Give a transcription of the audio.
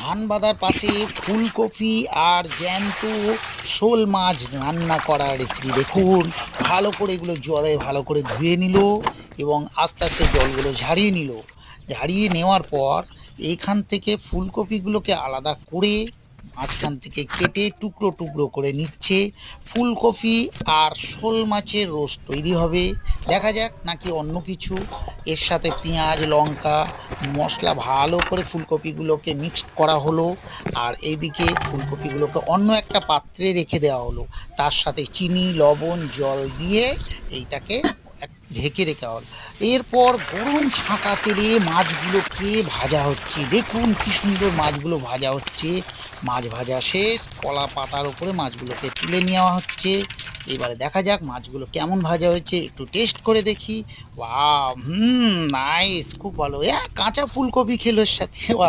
ধান বাঁধার পাশে ফুলকপি আর জ্যান্ত শোল মাছ রান্না করার রেসিপি দেখুন। ভালো করে এগুলো জলে ভালো করে ধুয়ে নিল এবং আস্তে আস্তে জলগুলো ঝাড়িয়ে নিল। ঝাড়িয়ে নেওয়ার পর এইখান থেকে ফুলকপিগুলোকে আলাদা করে মাঝখান থেকে কেটে টুকরো টুকরো করে নিচ্ছে। ফুলকপি আর শোল মাছের রোস্ট তৈরি হবে। দেখা যাক নাকি অন্য কিছু। এর সাথে পেঁয়াজ লঙ্কা মশলা ভালো করে ফুলকপিগুলোকে মিক্সড করা হলো। আর এইদিকে ফুলকপিগুলোকে অন্য একটা পাত্রে রেখে দেওয়া হলো। তার সাথে চিনি লবণ জল দিয়ে এইটাকে ঢেকে রেখে হলো। এরপর গরম ছাঁকা তেলে মাছগুলোকে ভাজা হচ্ছে। দেখুন কি সুন্দর মাছগুলো ভাজা হচ্ছে। মাছ ভাজা শেষ, কলা পাতার উপরে মাছগুলোকে তুলে নেওয়া হচ্ছে। এবারে দেখা যাক মাছগুলো কেমন ভাজা হয়েছে, একটু টেস্ট করে দেখি। ওয়াও! নাইস, খুব ভালো। কাঁচা ফুলকপি খেলো এর সাথে।